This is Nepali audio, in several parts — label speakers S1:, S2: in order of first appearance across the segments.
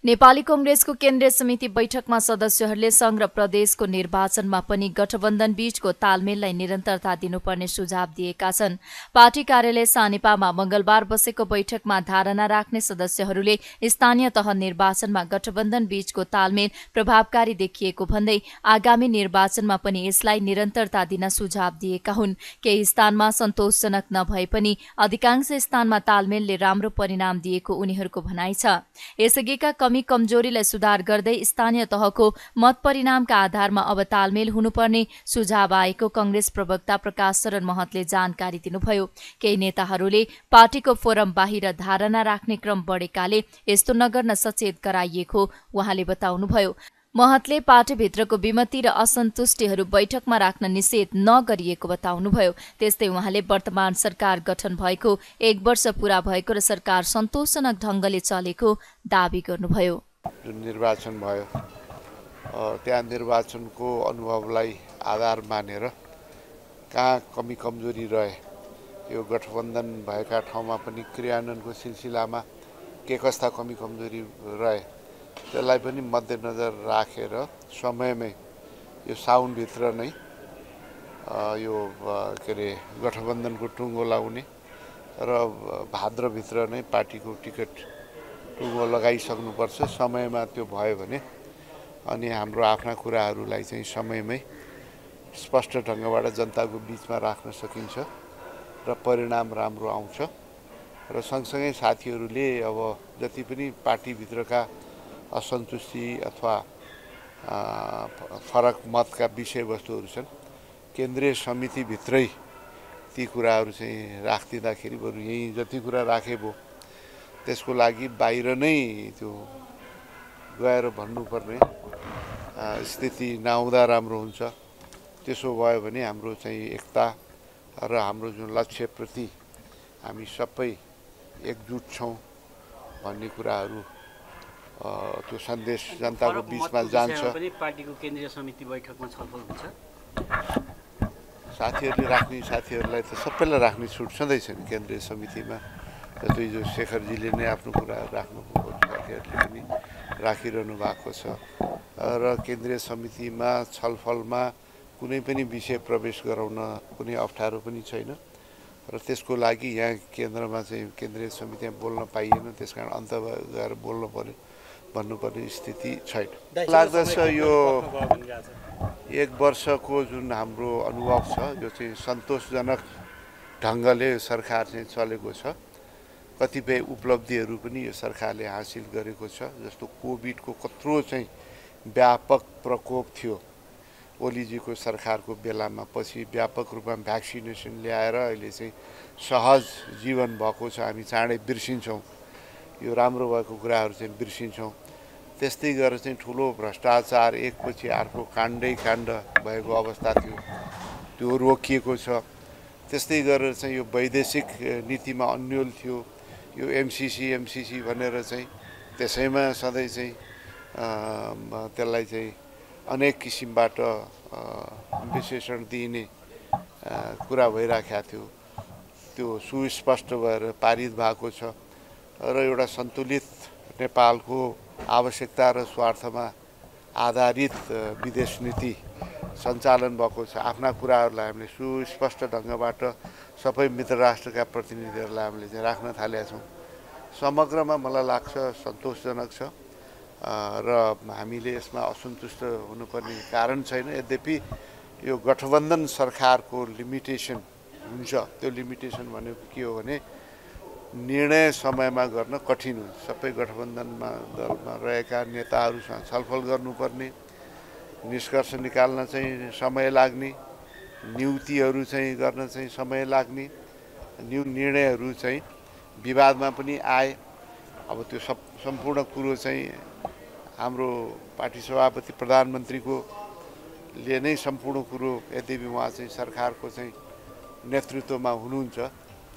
S1: नेपाली कांग्रेसको केन्द्रीय समिति बैठकमा सदस्यहरूले संघ र प्रदेशको निर्वाचनमा पनि गठबन्धन बीचको तालमेललाई निरन्तरता दिनुपर्ने सुझाव दिएका छन्। पार्टी कार्यालय सानेपामा मंगलबार बसेको बैठकमा धारणा राख्ने सदस्यहरूले स्थानीय तह निर्वाचनमा गठबन्धन बीचको तालमेल प्रभावकारी देखिएको भन्दै आगामी निर्वाचनमा पनि यसलाई निरन्तरता दिन सुझाव दिएका हुन्। केही स्थानमा सन्तोषजनक नभए पनि अधिकांश स्थानमा तालमेलले राम्रो परिणाम दिएको उनीहरूको भनाइ छ। यसअघिका कमी कमजोरीलाई सुधार गर्दै स्थानीय तहको मत परिणामका आधारमा अब तालमेल हुनुपर्ने सुझाव आएको कांग्रेस प्रवक्ता प्रकाश शरण महतले जानकारी दिनुभयो। केही नेताहरूले पार्टीको फोरम बाहिर धारणा राख्ने क्रम बढेकाले यस्तो नगर्न सचेत गराइएको उहाँले बताउनुभयो। महतले पार्टीभित्रको विमति र असन्तुष्टिहरू बैठकमा राख्न निषेध नगरिएको बताउनुभयो। त्यस्तै उहाँले वर्तमान सरकार गठन भएको 1 वर्ष पूरा भएको र सरकार सन्तोषजनक ढंगले चलेको दावी गर्नुभयो।
S2: जुन निर्वाचन भयो त्यहाँ निर्वाचनको अनुभवलाई आधार मानेर कहाँ कमी कमजोरी रहे, यो गठबन्धन भएका ठाउँमा पनि क्रियान्वयनको सिलसिलामा के कस्ता कमी कमजोरी रहे त्यसलाई पनि मध्यनजर राखेर समयमै यो साउनभित्र नै यो के अरे गठबन्धनको टुङ्गो लगाउने र भाद्रभित्र नै पार्टीको टिकट टुङ्गो लगाइसक्नुपर्छ। समयमा त्यो भयो भने अनि हाम्रो आफ्ना कुराहरूलाई चाहिँ समयमै स्पष्ट ढङ्गबाट जनताको बीचमा राख्न सकिन्छ र परिणाम राम्रो आउँछ। र सँगसँगै साथीहरूले अब जति पनि पार्टीभित्रका असन्तुष्टि अथवा फरक मतका विषयवस्तुहरू छन् केन्द्रीय समितिभित्रै ती कुराहरू चाहिँ राखिदिँदाखेरि बरु यहीँ जति कुरा राखे भयो त्यसको लागि बाहिर नै त्यो गएर भन्नुपर्ने स्थिति नआउँदा राम्रो हुन्छ। त्यसो भयो भने हाम्रो चाहिँ एकता र हाम्रो जुन लक्ष्यप्रति हामी सबै एकजुट छौँ भन्ने कुराहरू त्यो सन्देश जनताको बीचमा जान्छ।
S3: पार्टीको केन्द्रीय समिति बैठकमा छलफल हुन्छ।
S2: साथीहरूलाई त सबैलाई राख्ने छुट छँदैछ नि केन्द्रीय समितिमा। जस्तै जो शेखरजीले नै आफ्नो कुराहरू राख्नुभयो, साथीहरूले पनि राखिरहनु भएको छ र केन्द्रीय समितिमा छलफलमा कुनै पनि विषय प्रवेश गराउन कुनै अप्ठ्यारो पनि छैन र त्यसको लागि यहाँ केन्द्रमा चाहिँ केन्द्रीय समितिमा बोल्न पाइएन, त्यसकारण अन्त गएर बोल्नु पर्यो भन्नुपर्ने स्थिति छैन। लाग्दछ यो 1 वर्षको जुन हाम्रो अनुभव छ यो चाहिँ सन्तोषजनक ढङ्गले सरकार चाहिँ चलेको छ। कतिपय उपलब्धिहरू पनि यो सरकारले हासिल गरेको छ। जस्तो कोभिडको कत्रो चाहिँ व्यापक प्रकोप थियो ओलीजीको सरकारको बेलामा, पछि व्यापक रूपमा भ्याक्सिनेसन ल्याएर अहिले चाहिँ सहज जीवन भएको छ। हामी चाँडै बिर्सिन्छौँ, यो राम्रो भएको कुराहरू चाहिँ बिर्सिन्छौँ। त्यस्तै गरेर चाहिँ ठुलो भ्रष्टाचार एकपछि अर्को काण्डै काण्ड भएको अवस्था थियो, त्यो रोकिएको छ। त्यस्तै गरेर चाहिँ यो वैदेशिक नीतिमा अन्यल थियो, यो एमसिसी भनेर चाहिँ त्यसैमा सधैँ चाहिँ त्यसलाई चाहिँ अनेक किसिमबाट विशेषण दिइने कुरा भइराखेको थियो, त्यो सुस्पष्ट भएर पारित भएको छ र एउटा सन्तुलित नेपालको आवश्यकता र स्वार्थमा आधारित विदेश नीति सञ्चालन भएको छ। आफ्ना कुराहरूलाई हामीले सुस्पष्ट ढङ्गबाट सबै मित्र राष्ट्रका प्रतिनिधिहरूलाई हामीले चाहिँ राख्न थालेका छौँ। समग्रमा मलाई लाग्छ सन्तोषजनक छ र हामीले यसमा असन्तुष्ट हुनुपर्ने कारण छैन। यद्यपि यो गठबन्धन सरकारको लिमिटेसन हुन्छ। त्यो लिमिटेसन भनेको के हो भने निर्णय समयमा गर्न कठिन हुन्छ। सबै गठबन्धनमा दलमा रहेका नेताहरूसँग छलफल गर्नुपर्ने, निष्कर्ष निकाल्न चाहिँ समय लाग्ने, नियुक्तिहरू चाहिँ गर्न चाहिँ समय लाग्ने, निर्णयहरू चाहिँ विवादमा पनि आए। अब त्यो सम्पूर्ण कुरो चाहिँ हाम्रो पार्टी सभापति प्रधानमन्त्रीको ले नै सम्पूर्ण कुरो, यद्यपि उहाँ चाहिँ सरकारको चाहिँ नेतृत्वमा हुनुहुन्छ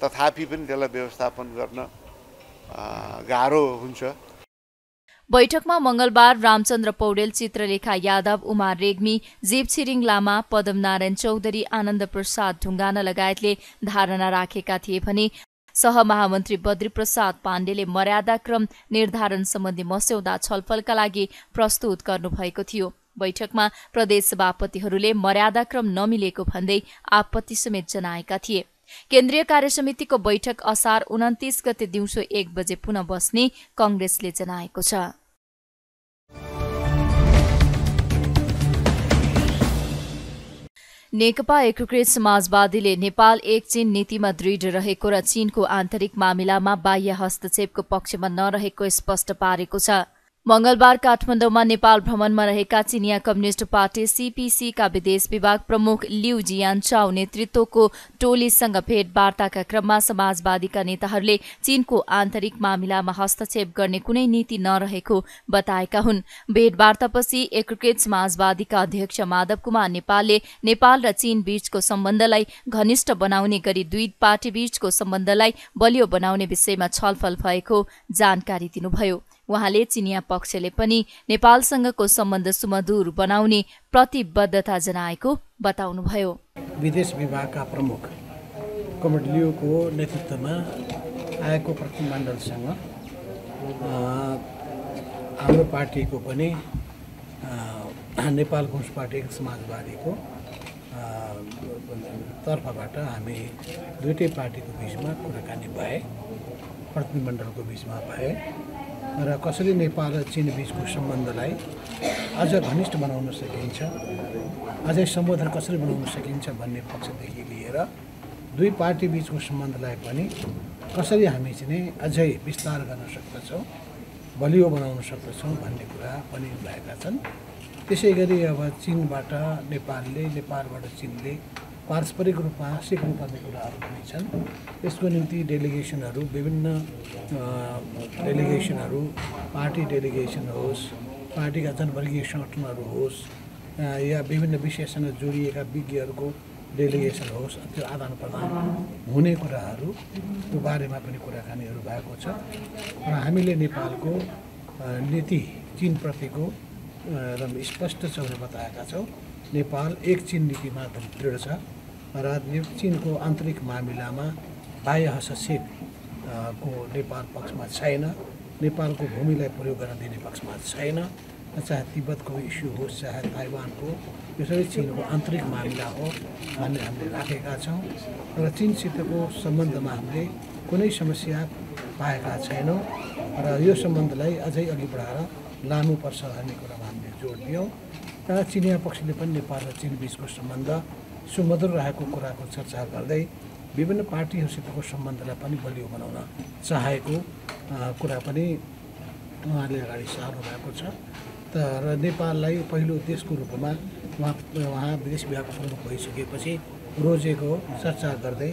S2: तथापि पनि त्यसलाई व्यवस्थापन गर्न गाह्रो हुन्छ।
S1: बैठकमा मंगलबार रामचन्द्र पौडेल, चित्रलेखा यादव, उमा रेग्मी, जीव छिरिङ लामा, पदम नारायण चौधरी, आनन्द प्रसाद ढुङ्गाना लगायतले धारणा राखेका थिए भने सहमहामन्त्री बद्रीप्रसाद पाण्डेले मर्यादाक्रम निर्धारण सम्बन्धी मस्यौदा छलफलका लागि प्रस्तुत गर्नुभएको थियो। बैठकमा प्रदेश सभापतिहरूले मर्यादाक्रम नमिलेको भन्दै आपत्ति समेत जनाएका थिए। केन्द्रीय कार्यसमितिको बैठक असार 29 गते दिउँसो 1 बजे पुनः बस्ने कांग्रेसले जनाएको छ। नेकपा एकीकृत समाजवादीले नेपाल एक चीन नीतिमा दृढ रहेको र चीनको आन्तरिक मामिलामा बाह्य हस्तक्षेपको पक्षमा नरहेको स्पष्ट पारेको छ। मंगलबार काठमाडौँमा नेपाल भ्रमणमा रहेका चिनिया कम्युनिष्ट पार्टी सीपीसीका विदेश विभाग प्रमुख लिउ जियानचाओ नेतृत्वको टोलीसँग भेटवार्ताका क्रममा समाजवादीका नेताहरूले चीनको आन्तरिक मामिलामा हस्तक्षेप गर्ने कुनै नीति नरहेको बताएका हुन्। भेटवार्तापछि एकीकृत समाजवादीका अध्यक्ष माधव कुमार नेपालले नेपाल र चीन बीचको सम्बन्धलाई घनिष्ठ बनाउने गरी दुई पार्टी बीचको सम्बन्धलाई बलियो बनाउने विषयमा छलफल भएको जानकारी दिनुभयो। उहाँले चिनिया पक्षले पनि नेपालसँगको सम्बन्ध सुमधुर बनाउने प्रतिबद्धता जनाएको बताउनुभयो।
S4: विदेश विभागका प्रमुख कमरेड लियुको नेतृत्वमा आएको प्रतिनिधिमण्डलसँग हाम्रो पार्टीको पनि नेपाल कम्युनिस्ट पार्टी समाजवादीको तर्फबाट हामी दुईटै पार्टीको बीचमा कुराकानी भए, प्रतिनिधिमण्डलको बीचमा भए र कसरी नेपाल र चीन बीचको सम्बन्धलाई अझ घनिष्ठ बनाउन सकिन्छ, अझै सम्बोधन कसरी बनाउन सकिन्छ भन्ने पक्षदेखि लिएर दुई पार्टी बीचको सम्बन्धलाई पनि कसरी हामी चाहिँ अझै विस्तार गर्न सक्दछौँ, बलियो बनाउन सक्दछौँ भन्ने कुरा पनि भएका छन्। त्यसै गरी अब चीनबाट नेपालले, नेपालबाट चीनले पारस्परिक रूपमा सिक्नुपर्ने कुराहरू पनि छन्। यसको निम्ति डेलिगेसनहरू, विभिन्न डेलिगेसनहरू, पार्टी डेलिगेसन होस्, पार्टीका जनवर्गीय सङ्गठनहरू होस् या विभिन्न विषयसँग जोडिएका विज्ञहरूको डेलिगेसन होस्, त्यो आदान प्रदान हुने कुराहरूको बारेमा पनि कुराकानीहरू भएको छ र हामीले नेपालको नीति चीनप्रतिको स्पष्ट रूपले बताएका छौँ। नेपाल एक चीन नीतिमा दृढ छ र चीनको आन्तरिक मामिलामा बाह्य हस्तक्षेप को नेपाल पक्षमा छैन, नेपालको भूमिलाई प्रयोग गर्न दिने पक्षमा छैन। चाहे तिब्बतको इस्यु होस्, चाहे ताइवानको, यो सबै चीनको आन्तरिक मामिला हो भन्ने हामीले राखेका छौँ र चीनसितको सम्बन्धमा हामीले कुनै समस्या पाएका छैनौँ र यो सम्बन्धलाई अझै अघि बढाएर लानुपर्छ भन्ने कुरामा हामीले जोड दियौँ। र चिनिया पक्षले पनि नेपाल र चीन बीचको सम्बन्ध सुमधुर रहेको कुराको चर्चा गर्दै विभिन्न पार्टीहरूसितको सम्बन्धलाई पनि बलियो बनाउन चाहेको कुरा पनि उहाँले अगाडि सार्नु भएको छ। र नेपाललाई पहिलो देशको रूपमा उहाँ विदेश विभागको प्रमुख भइसकेपछि रोजेको चर्चा गर्दै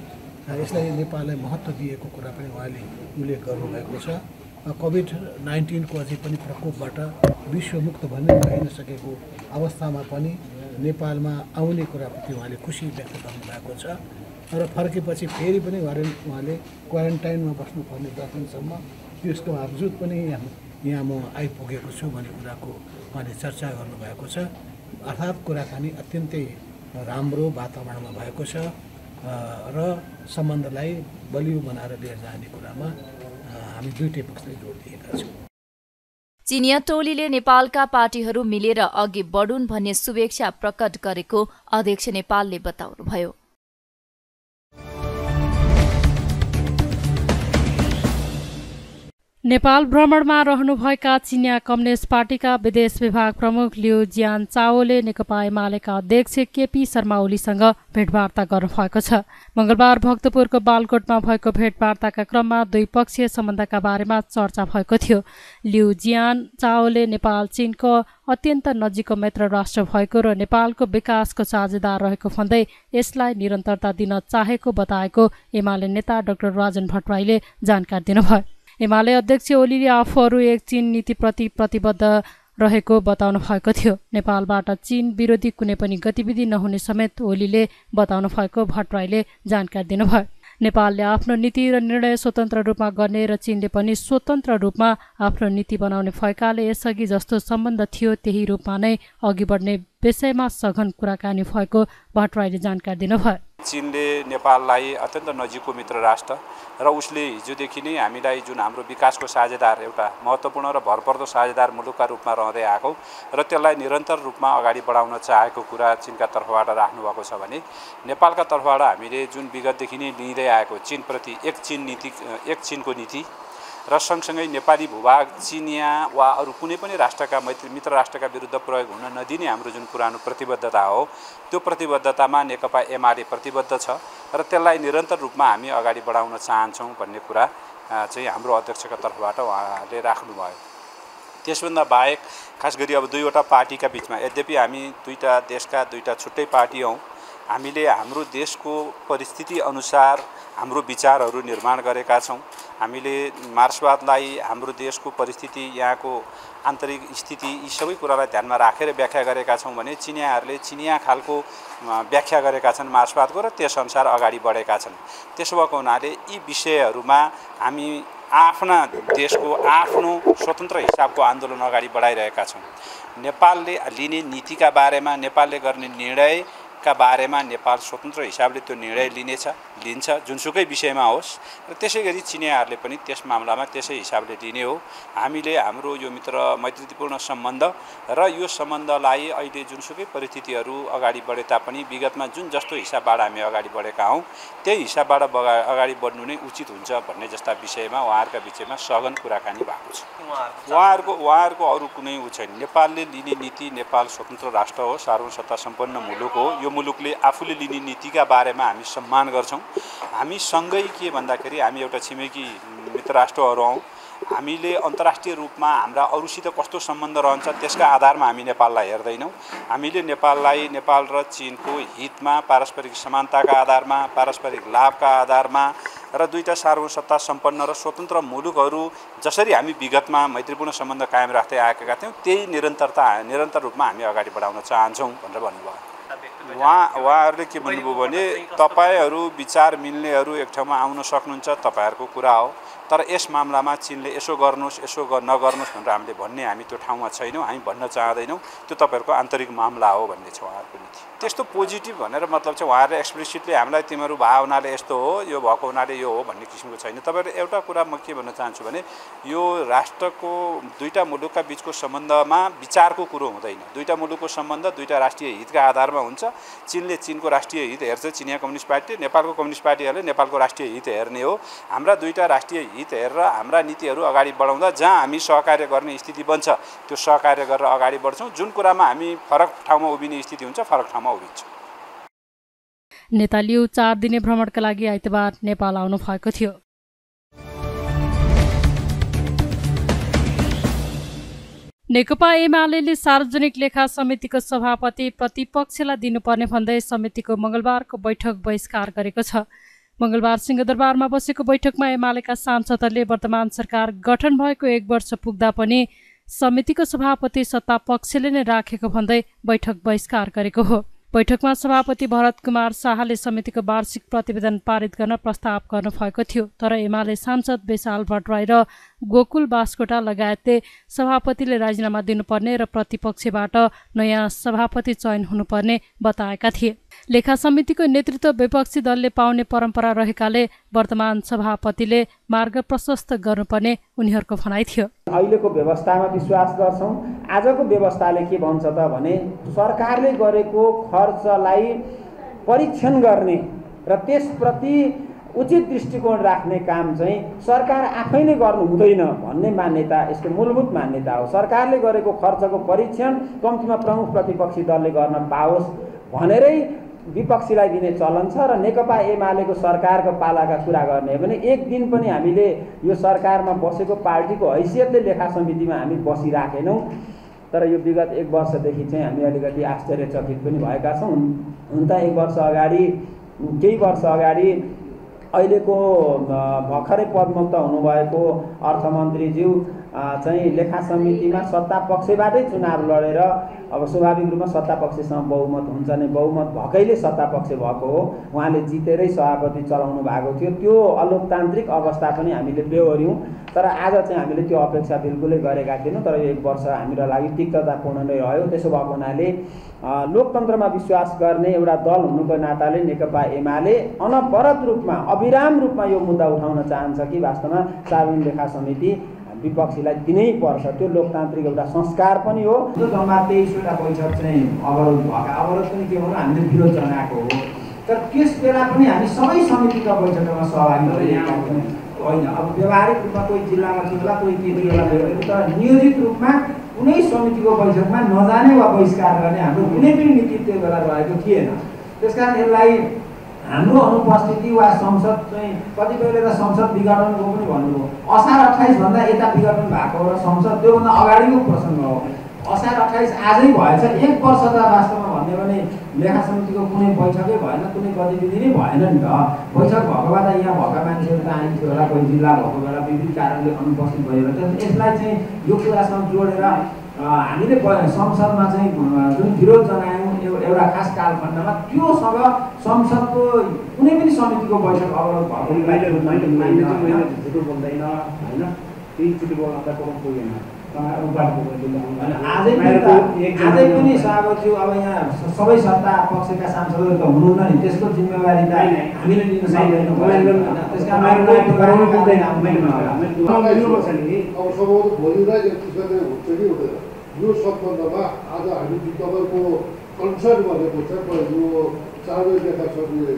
S4: यसलाई नेपाललाई महत्त्व दिएको कुरा पनि उहाँले उल्लेख गर्नुभएको छ। कोभिड-19 को अझै पनि प्रकोपबाट विश्वमुक्त भन्ने भइन सकेको अवस्थामा पनि नेपालमा आउने कुराप्रति उहाँले खुसी व्यक्त गर्नुभएको छ र फर्केपछि फेरि पनि उहाँले क्वारेन्टाइनमा बस्नुपर्ने 10 दिनसम्म, त्यसको बावजुद पनि यहाँ म आइपुगेको छु भन्ने कुराको उहाँले चर्चा गर्नुभएको छ। अर्थात् कुराकानी अत्यन्तै राम्रो वातावरणमा भएको छ र सम्बन्धलाई बलियो बनाएर लिएर जाने कुरामा हामी दुईटै पक्षले जोड दिएका छौँ।
S1: चिनिया टोलीले नेपालका पार्टीहरू मिलेर अघि बढुन् भन्ने शुभेच्छा प्रकट गरेको अध्यक्ष नेपालले बताउनुभयो।
S5: नेपाल भ्रमणमा रहनुभएका चिनिया कम्युनिस्ट पार्टीका विदेश विभाग प्रमुख लिउ जियानचाओले नेकपा एमालेका अध्यक्ष केपी शर्मा ओलीसँग भेटवार्ता गर्नुभएको छ। मंगलबार भक्तपुरको बालकोटमा भएको भेटवार्ताका क्रममा द्विपक्षीय सम्बन्धका बारेमा चर्चा भएको थियो। लिउ जियानचाओले नेपाल चीनको अत्यन्त नजिकको मित्र राष्ट्र भएको र नेपालको विकासको साझेदार रहेको भन्दै यसलाई निरन्तरता दिन चाहेको बताएको एमाले नेता डाक्टर राजन भट्टराईले जानकारी दिनुभयो। एमाले अध्यक्ष ओलीले आफूहरू एक चीन नीतिप्रति प्रतिबद्ध रहेको बताउनु भएको थियो। नेपालबाट चीन विरोधी कुनै पनि गतिविधि नहुने समेत ओलीले बताउनु भएको भट्टराईले जानकारी दिनुभयो। नेपालले आफ्नो नीति र निर्णय स्वतन्त्र रूपमा गर्ने र चीनले पनि स्वतन्त्र रूपमा आफ्नो नीति बनाउने भएकाले यसअघि जस्तो सम्बन्ध थियो त्यही रूपमा नै अघि बढ्ने विषयमा सघन कुराकानी भएको भट्टराईले जानकारी दिनुभयो।
S6: चीनले नेपाललाई अत्यन्त नजिकको मित्र राष्ट्र र उसले हिजोदेखि नै हामीलाई जुन हाम्रो विकासको साझेदार एउटा महत्त्वपूर्ण र भरपर्दो साझेदार मुलुकका रूपमा रहँदै आएको र त्यसलाई निरन्तर रूपमा अगाडि बढाउन चाहेको कुरा चीनका तर्फबाट राख्नुभएको छ भने नेपालका तर्फबाट हामीले जुन विगतदेखि नै लिँदै आएको चीनप्रति एक चीनको नीति र सँगसँगै नेपाली भूभाग चिनिया वा अरू कुनै पनि राष्ट्रका मित्र राष्ट्रका विरुद्ध प्रयोग हुन नदिने हाम्रो जुन पुरानो प्रतिबद्धता हो त्यो प्रतिबद्धतामा नेकपा एमाले प्रतिबद्ध छ र त्यसलाई निरन्तर रूपमा हामी अगाडि बढाउन चाहन्छौँ भन्ने कुरा चाहिँ हाम्रो अध्यक्षका तर्फबाट उहाँले राख्नुभयो। त्यसभन्दा बाहेक खास गरी अब दुईवटा पार्टीका बिचमा यद्यपि हामी देशका दुईटा छुट्टै पार्टी हौँ, हामीले हाम्रो देशको परिस्थिति अनुसार हाम्रो विचारहरू निर्माण गरेका छौँ। हामीले मार्क्सवादलाई हाम्रो देशको परिस्थिति यहाँको आन्तरिक स्थिति यी सबै कुरालाई ध्यानमा राखेर व्याख्या गरेका छौँ भने चिनियाहरूले चिनिया खालको व्याख्या गरेका छन् मार्क्सवादको र त्यसअनुसार अगाडि बढेका छन्। त्यसो भएको हुनाले यी विषयहरूमा हामी आफ्ना देशको आफ्नो स्वतन्त्र हिसाबको आन्दोलन अगाडि बढाइरहेका छौँ। नेपालले लिने नीतिका बारेमा, नेपालले गर्ने निर्णयका बारेमा नेपाल स्वतन्त्र हिसाबले त्यो निर्णय लिन्छ जुनसुकै विषयमा होस् र त्यसै गरी चिनियाहरूले पनि त्यस मामलामा त्यसै हिसाबले लिने हो। हामीले हाम्रो यो मैत्रीपूर्ण सम्बन्ध र यो सम्बन्धलाई अहिले जुनसुकै परिस्थितिहरू अगाडि बढे तापनि विगतमा जुन जस्तो हिसाबबाट हामी अगाडि बढेका हौँ त्यही हिसाबबाट अगाडि बढ्नु नै उचित हुन्छ भन्ने जस्ता विषयमा उहाँहरूका बिचमा सघन कुराकानी भएको छ। उहाँहरूको अरू कुनै छैन। नेपालले लिने नीति, नेपाल स्वतन्त्र राष्ट्र हो, सार्वभौमसत्ता सम्पन्न मुलुक हो। यो मुलुकले आफूले लिने नीतिका बारेमा हामी सम्मान गर्छौँ। हामी सँगै के भन्दाखेरि हामी एउटा छिमेकी मित्र राष्ट्रहरू हौँ। हामीले अन्तर्राष्ट्रिय रूपमा हाम्रा अरूसित कस्तो सम्बन्ध रहन्छ त्यसका आधारमा हामी नेपाललाई हेर्दैनौँ। हामीले नेपाललाई नेपाल र चीनको हितमा पारस्परिक समानताका आधारमा, पारस्परिक लाभका आधारमा र दुईटा सार्वभौमसत्ता सम्पन्न र स्वतन्त्र मुलुकहरू जसरी हामी विगतमा मैत्रीपूर्ण सम्बन्ध कायम राख्दै आएका थियौँ त्यही निरन्तर रूपमा हामी अगाडि बढाउन चाहन्छौँ भनेर भन्नुभयो। उहाँहरूले के भन्नुभयो भने तपाईहरू विचार मिल्नेहरू एक ठाउँमा आउन सक्नुहुन्छ, तपाईँहरूको कुरा हो, तर यस मामलामा चीनले यसो गर्नुहोस् यसो नगर्नुहोस् भनेर हामीले भन्ने हामी त्यो ठाउँमा छैनौँ, हामी भन्न चाहदैनौँ, त्यो तपाईँहरूको आन्तरिक मामला हो भन्ने छ उहाँहरूको नीति। त्यस्तो पोजिटिभ भनेर मतलब चाहिँ उहाँहरूले एक्सप्लिसिटली हामीलाई तिमीहरू भए हुनाले यस्तो हो, यो भएको हुनाले यो हो भन्ने किसिमको छैन। तपाईँहरू एउटा कुरा म के भन्न चाहन्छु भने यो राष्ट्रको दुईटा मुलुकका बिचको सम्बन्धमा विचारको कुरो हुँदैन। दुईटा मुलुकको सम्बन्ध दुईटा राष्ट्रिय हितका आधारमा हुन्छ। चीनले चीनको राष्ट्रिय हित हेर्छ, चिनिया कम्युनिस्ट पार्टी, नेपालको कम्युनिस्ट पार्टीहरूले नेपालको राष्ट्रिय हित हेर्ने हो। हाम्रा दुईटा राष्ट्रिय हित हेरेर हाम्रा नीतिहरू अगाडि बढाउँदा जहाँ हामी सहकार्य गर्ने स्थिति बन्छ त्यो सहकार्य गरेर अगाडि बढ्छौँ। जुन कुरामा हामी फरक ठाउँमा उभिने स्थिति हुन्छ फरक ठाउँमा उभिन्छौँ।
S5: नेता लियु 4 दिने भ्रमणका लागि आइतबार नेपाल आउनु भएको थियो। नेकपा एमाले सार्वजनिक लेखा समितिको सभापति प्रतिपक्षलाई दिनुपर्ने भन्दै समितिको मंगलबारको बैठक बहिष्कार गरेको छ। मंगलबार सिंहदरबारमा बसेको बैठकमा एमालेका सांसदहरूले वर्तमान सरकार गठन भएको 1 वर्ष पुग्दा पनि समितिको सभापति सत्ता पक्षले नै राखेको भन्दै बैठक बहिष्कार गरेको हो। बैठकमा सभापति भरत कुमार शाहले समितिको वार्षिक प्रतिवेदन पारित गर्न प्रस्ताव गर्नु भएको थियो, तर एमाले सांसद विशाल भट्टराई र गोकुल बास्कोटा लगायतले सभापतिले राजीनामा दिनुपर्ने र प्रतिपक्षबाट नयाँ सभापति चयन हुनुपर्ने बताएका थिए। लेखा समितिको नेतृत्व विपक्षी दलले पाउने परम्परा रहेकाले वर्तमान सभापतिले मार्ग प्रशस्त गर्नुपर्ने उनीहरूको भनाइ थियो।
S7: अहिलेको व्यवस्थामा विश्वास गर्छौं। आजको व्यवस्थाले के भन्छ त भने सरकारले गरेको खर्चलाई परीक्षण गर्ने र त्यसप्रति उचित दृष्टिकोण राख्ने काम चाहिँ सरकार आफैले गर्नु हुँदैन भन्ने मान्यता यसको मूलभूत मान्यता हो। सरकारले गरेको खर्चको परीक्षण कम्तीमा प्रमुख प्रतिपक्षी दलले गर्न पाओस् भनेरै विपक्षीलाई दिने चलन छ र नेकपा एमालेको सरकारको पालाका कुरा गर्ने हो भने एक दिन पनि हामीले यो सरकारमा बसेको पार्टीको हैसियतले लेखा समितिमा हामी बसिराखेनौँ। तर यो विगत 1 वर्षदेखि चाहिँ हामी अलिकति आश्चर्यचकित पनि भएका छौँ। हुन त 1 वर्ष अगाडि केही वर्ष अगाडि अहिलेको भर्खरै पदमुक्त हुनुभएको अर्थमन्त्रीज्यू चाहिँ लेखा समितिमा सत्ता पक्षबाटै चुनाव लडेर अब स्वाभाविक रूपमा सत्ता पक्षसँग बहुमत हुन्छ नै, बहुमत भएकैले सत्ता पक्ष भएको हो, उहाँले जितेरै सभापति चलाउनु भएको थियो। त्यो अलोकतान्त्रिक अवस्था पनि हामीले बेहोर्यौँ। तर आज चाहिँ हामीले त्यो अपेक्षा बिल्कुलै गरेका थिएनौँ। तर यो 1 वर्ष हाम्रो लागि तिक्ततापूर्ण नै रह्यो। त्यसो भएको हुनाले लोकतन्त्रमा विश्वास गर्ने एउटा दल हुनुको नाताले नेकपा एमाले अनवरत रूपमा अविराम रूपमा यो मुद्दा उठाउन चाहन्छ कि वास्तवमा सार्वजनिक लेखा समिति विपक्षीलाई दिनै पर्छ। त्यो लोकतान्त्रिक एउटा संस्कार पनि हो। जो जम्मा 23वटा बैठक चाहिँ अवरोध भएका, अवरोध पनि के हो, हामीले विरोध जनाएको हो। तर त्यस बेला पनि हामी सबै समितिका बैठकमा सहभागी होइन। अब व्यावहारिक रूपमा कोही जिल्लामा थियो होला, कोही केही होला, तर नियोजित रूपमा कुनै समितिको बैठकमा नजाने वा बहिष्कार गर्ने हाम्रो कुनै पनि नीति त्यो बेला रहेको थिएन। त्यसकारण यसलाई हाम्रो अनुपस्थिति वा संसद चाहिँ कतिपयले त संसद विघटनको पनि भन्नुभयो। असार 28 भन्दा यता विघटन भएको र संसद त्योभन्दा अगाडिको प्रसङ्ग हो। असार 28 आजै भएछ, 1 वर्ष त वास्तवमा भन्यो भने लेखा समितिको कुनै बैठकै भएन, कुनै गतिविधि नै भएन नि त। बैठक भएको भए त यहाँ भएका मान्छेहरू त आइन्थ्यो होला, कोही जिल्ला भएको बेला विभिन्न कारणले अनुपस्थित भयो। यसलाई चाहिँ यो कुरासँग जोडेर हामीले संसदमा चाहिँ जुन विरोध जनायौँ एउटा खास कालखण्डमा, त्योसँग संसदको कुनै पनि समितिको बैठक अवरोध भएको
S4: झुटो बोल्दैन होइन, तीचोटि बोल्दा पुगेन।
S7: आजै पनि सभापति अब यहाँ सबै सत्ता पक्षका सांसदहरू त हुनुहुन्न नि, त्यसको जिम्मेवारी त हामीले लिन सक्दैनौँ।
S8: यो सम्बन्धमा आज हामी तपाईँको कन्सर्न भनेको छ यो सार्वजनिक लेखा समिति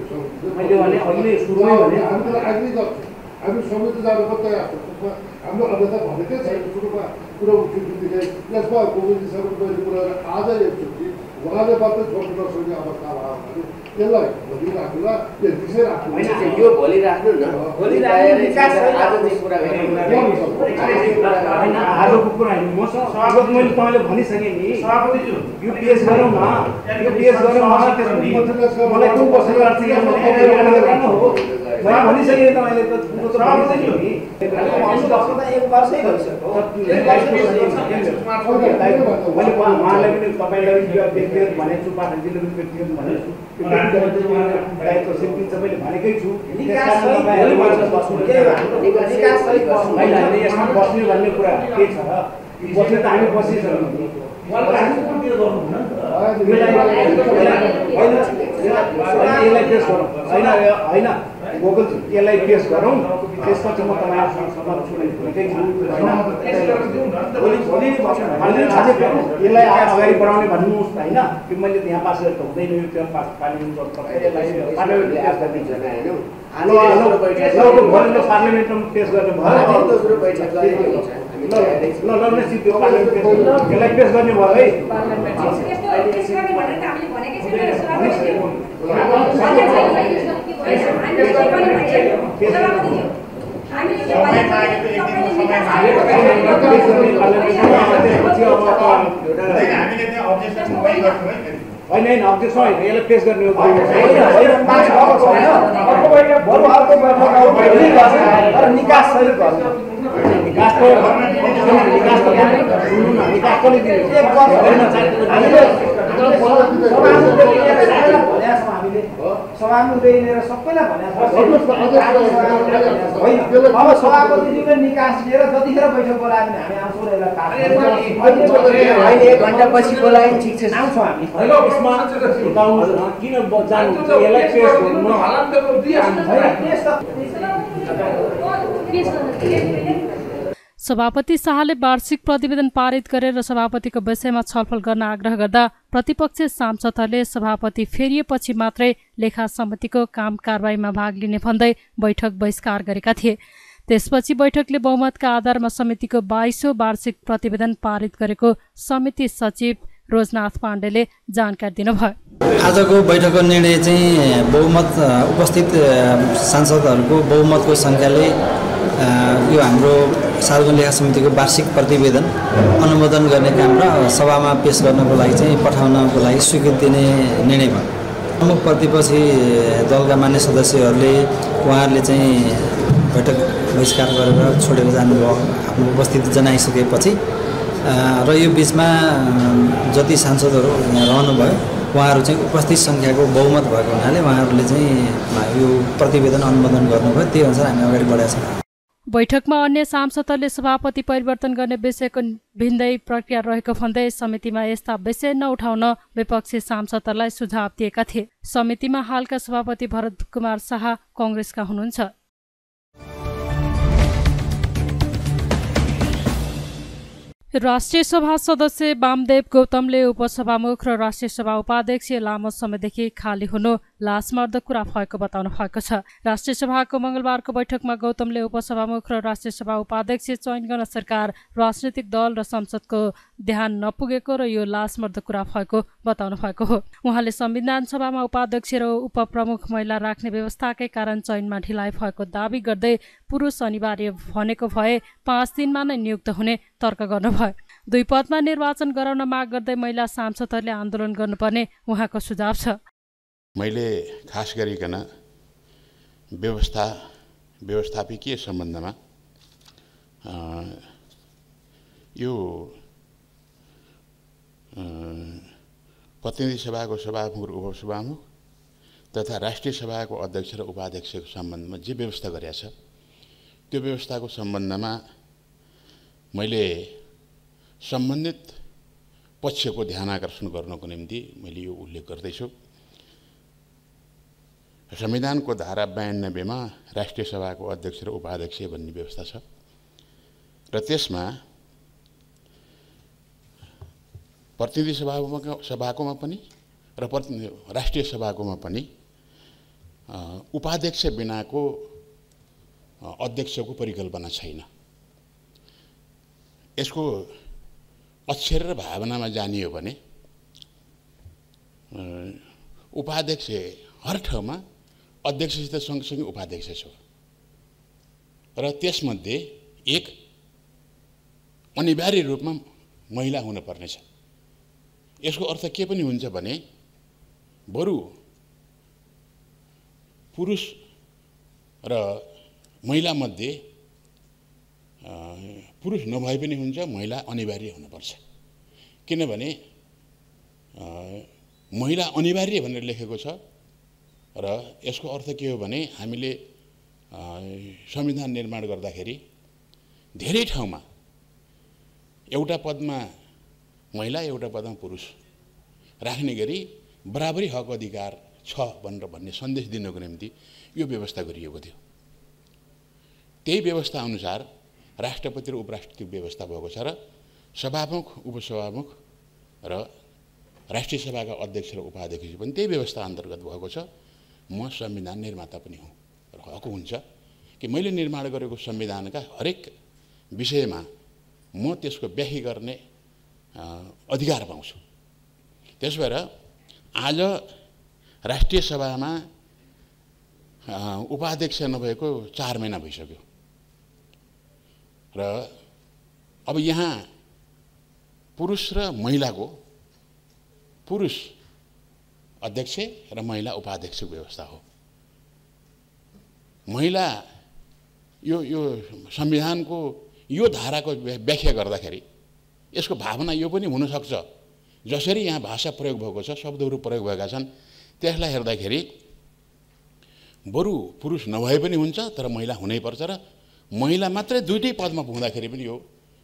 S8: हामी समिति जानु पनि तयार छ। हाम्रो अन्यथा भनेकै छैन, सुरुमा कुरा उठिदेखि यसमा गोविन्द सरले कुरा आज एकचोटि उहाँले मात्रै छोड्नु नसक्ने अवस्था भयो भने त्यसलाई भोलि राख्नुला, यो विषय राख्नु
S9: यो भोलि राख्नु न, भोलि
S4: आजको कुरा होइन। म स्वागत मैले तपाईँले भनिसकेँ नि, सभापतिज्यू यो पेश गरौँ न, यो पेश गरौँ न। मलाई को बसेर मैले भनिसकेँ तपाईँले त भनिसक्यो नि।
S7: 1 वर्षै भइसक्यो।
S4: मैले उहाँलाई पनि तपाईँलाई व्यक्तिगत भनेको छु, पाठकजीले पनि व्यक्तिगत भनेको छु, दायित्व सिद्धिन्छ मैले भनेकै छु। यसमा बस्ने भन्ने कुरा के छ, बस्ने त हामी बसिसक्यौँ। यसलाई पेस गरौँ होइन होइन गोकुलजी, यसलाई पेस गरौँ, त्यसपछि म तपाईँलाई यसलाई अगाडि बढाउने भन्नुहोस् होइन कि मैले यहाँ पास गरेर त हुँदैन, यो त्यो पार्लिमेन्टमा पेस गर्ने भयो। यसलाई पेस गर्ने भयो है। होइन अब्जेक्सन होइन, यसलाई पेस गर्ने हो।
S7: निकास सहित गर्नु,
S4: निकास पनि
S7: सभामुखदेखि लिएर सबैलाई भनेको होइन। अब सभापतिज्यूले निकास लिएर जतिखेर बैठक बोलायो भने हामी आउँछौँ र यसलाई
S9: अहिले 1 घण्टा पछि बोलायो ठिक छ,
S7: आउँछौँ हामी।
S4: किन जानुहुन्छ, यसलाई पेस गर्नु।
S5: सभापति शाहले वार्षिक प्रतिवेदन पारित गरेर सभापतिको विषयमा छलफल गर्न आग्रह गर्दा प्रतिपक्षी सांसदहरूले सभापति फेरिएपछि मात्रै लेखा समितिको काम कारबाहीमा भाग लिने भन्दै बैठक बहिष्कार गरेका थिए। त्यसपछि बैठकले बहुमतका आधारमा समितिको 22औं वार्षिक प्रतिवेदन पारित गरेको समिति सचिव रोजनाथ पाण्डेले जानकारी दिनुभयो।
S10: आजको बैठकको निर्णय चाहिँ बहुमत उपस्थित सांसदहरूको बहुमतको सङ्ख्याले यो हाम्रो सार्वजनिक लेखा समितिको वार्षिक प्रतिवेदन अनुमोदन गर्ने काम र सभामा पेश गर्नको लागि चाहिँ पठाउनको लागि स्वीकृति दिने निर्णय भयो। प्रमुख प्रतिपक्षी दलका मान्य सदस्यहरूले उहाँहरूले चाहिँ बैठक बहिष्कार गरेर छोडेर जानुभयो आफ्नो उपस्थिति जनाइसकेपछि र यो बिचमा जति सांसदहरू यहाँ रहनुभयो उहाँहरू चाहिँ उपस्थित सङ्ख्याको बहुमत भएको हुनाले उहाँहरूले चाहिँ यो प्रतिवेदन अनुमोदन गर्नुभयो। त्यही अनुसार हामी अगाडि बढेका छौँ।
S5: बैठकमा अन्य सांसदहरूले सभापति परिवर्तन गर्ने विषयको भिन्दै प्रक्रिया रहेको भन्दै समितिमा यस्ता विषय नउठाउन विपक्षी सांसदहरूलाई सुझाव दिएका थिए। समितिमा हालका सभापति भरत कुमार शाह कांग्रेसका हुनुहुन्छ। राष्ट्रिय सभा सदस्य वामदेव गौतमले उपसभामुख र राष्ट्रिय सभा उपाध्यक्ष लामो समयदेखि खाली हुनु लाजमर्दक कुरा भएको बताउनु भएको छ। राष्ट्रिय सभाको मंगलबारको बैठकमा गौतमले उपसभामुख र राष्ट्रिय सभा उपाध्यक्ष चयन गर्न सरकार, राजनीतिक दल र संसदको ध्यान नपुगेको र यो लाजमर्दक कुरा भएको बताउनु भएको हो। उहाँले संविधान सभामा उपाध्यक्ष र उपप्रमुख महिला राख्ने व्यवस्थाकै कारण चयनमा ढिलाइ भएको दावी गर्दै पुरुष अनिवार्य भनेको भए 5 दिनमा नै नियुक्त हुने तर्क गर्नुभयो। 2 पदमा निर्वाचन गराउन माग गर्दै महिला सांसदहरूले आन्दोलन गर्नुपर्ने उहाँको सुझाव छ।
S11: मैले खास गरिकन व्यवस्थापिकीय सम्बन्धमा यो प्रतिनिधि सभाको सभामुख र उपसभामुख तथा राष्ट्रिय सभाको अध्यक्ष र उपाध्यक्षको सम्बन्धमा जे व्यवस्था गरेको छ त्यो व्यवस्थाको सम्बन्धमा मैले सम्बन्धित पक्षको ध्यान आकर्षण गर्नको निम्ति मैले यो उल्लेख गर्दैछु। संविधानको धारा 92 मा राष्ट्रिय सभाको अध्यक्ष र उपाध्यक्ष भन्ने व्यवस्था छ र त्यसमा प्रतिनिधि सभाकोमा पनि र राष्ट्रिय सभाकोमा पनि उपाध्यक्ष बिनाको अध्यक्षको परिकल्पना छैन। यसको अक्षर र भावनामा जानियो भने उपाध्यक्ष हर ठाउँमा अध्यक्षसित सँगसँगै उपाध्यक्ष छ र त्यसमध्ये एक अनिवार्य रूपमा महिला हुनुपर्नेछ। यसको अर्थ के पनि हुन्छ भने बरु पुरुष र महिला मध्ये पुरुष नभए पनि हुन्छ, महिला अनिवार्य हुनुपर्छ। किनभने महिला अनिवार्य भनेर लेखेको छ र यसको अर्थ के हो भने हामीले संविधान निर्माण गर्दाखेरि धेरै ठाउँमा एउटा पदमा महिला एउटा पदमा पुरुष राख्ने गरी बराबरी हक अधिकार छ भनेर भन्ने सन्देश दिनको निम्ति यो व्यवस्था गरिएको थियो। त्यही व्यवस्था अनुसार राष्ट्रपति र उपराष्ट्रपति व्यवस्था भएको छ र सभामुख, उपसभामुख र राष्ट्रिय सभाका अध्यक्ष र उपाध्यक्ष पनि त्यही व्यवस्था अन्तर्गत भएको छ। म संविधान निर्माता पनि हुँ र हक हुन्छ कि मैले निर्माण गरेको संविधानका हरेक विषयमा म त्यसको व्याख्या गर्ने अधिकार पाउँछु। त्यसो भएर आज राष्ट्रिय सभामा उपाध्यक्ष नभएको 4 महिना भइसक्यो र अब यहाँ पुरुष र महिलाको पुरुष अध्यक्ष र महिला उपाध्यक्षको व्यवस्था हो। महिला यो संविधानको यो धाराको व्याख्या गर्दाखेरि यसको भावना यो पनि हुन सक्छ, जसरी यहाँ भाषा प्रयोग भएको छ, शब्दहरू प्रयोग भएका छन्, त्यसलाई हेर्दाखेरि बरु पुरुष नभए पनि हुन्छ तर महिला हुनैपर्छ र महिला मात्रै दुईटै पदमा पुग्दाखेरि पनि यो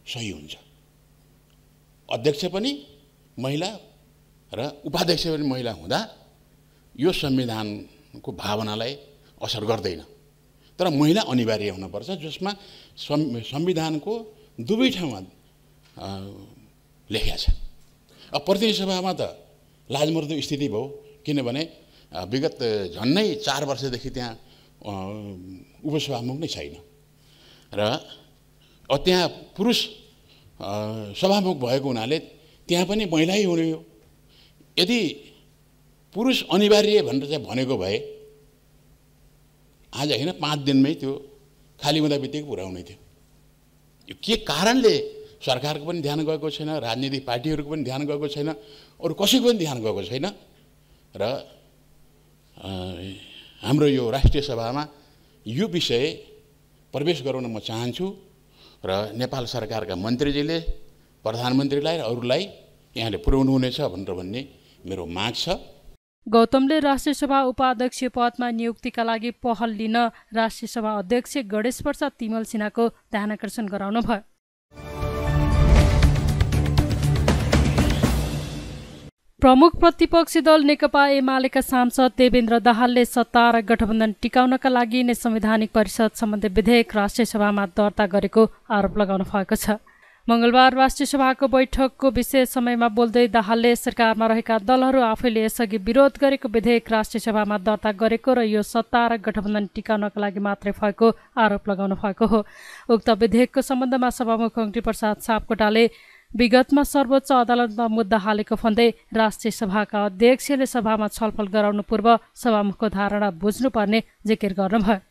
S11: सही हुन्छ। अध्यक्ष पनि महिला र उपाध्यक्ष पनि महिला हुँदा यो संविधानको भावनालाई असर गर्दैन। तर महिला अनिवार्य हुनुपर्छ, जसमा संविधानको दुवै ठाउँमा लेखिएको छ। अब प्रतिनिधि सभामा त लाजमर्दो स्थिति भयो, किनभने विगत झन्नै 4 वर्षदेखि त्यहाँ उपसभामुख नै छैन र त्यहाँ पुरुष सभामुख भएको हुनाले त्यहाँ पनि महिलै हुने हो। यदि पुरुष अनिवार्य भनेर चाहिँ भनेको भए आज होइन 5 दिनमै त्यो खाली हुँदा बित्तिकै पुरा हुने थियो। यो के कारणले सरकारको पनि ध्यान गएको छैन, राजनीतिक पार्टीहरूको पनि ध्यान गएको छैन, अरू कसैको पनि ध्यान गएको छैन र हाम्रो यो राष्ट्रिय सभामा यो विषय प्रवेश गराउन म चाहन्छु र नेपाल सरकारका मन्त्रीजीले प्रधानमन्त्रीलाई र अरूलाई यहाँले पुर्याउनु हुनेछ भनेर भन्ने मेरो माग छ।
S5: गौतमले राष्ट्रिय सभा उपाध्यक्ष पदमा नियुक्तिका लागि पहल लिन राष्ट्रिय सभा अध्यक्ष गणेश प्रसाद तिमल सिन्हाको ध्यानाकर्षण गराउनुभयो। प्रमुख प्रतिपक्षी दल नेकपा एमालेका सांसद देवेन्द्र दाहालले सत्ता र गठबन्धन टिकाउनका लागि नै संवैधानिक परिषद सम्बन्धी विधेयक राष्ट्रिय सभामा दर्ता गरेको आरोप लगाउनु भएको छ। मंगलबार राष्ट्रिय सभाको बैठकको विशेष समयमा बोल्दै दाहालले सरकारमा रहेका दलहरू आफैले यसअघि विरोध गरेको विधेयक राष्ट्रिय सभामा दर्ता गरेको र यो सत्ता र गठबन्धन टिकाउनका लागि मात्रै भएको आरोप लगाउनु भएको हो। उक्त विधेयकको सम्बन्धमा सभामुख अङ्ग्री प्रसाद सापकोटाले विगतमा सर्वोच्च अदालतमा मुद्दा हालेको भन्दै राष्ट्रिय सभाका अध्यक्षले सभामा छलफल गराउनु पूर्व सभामुखको धारणा बुझ्नुपर्ने जिकिर गर्नुभयो।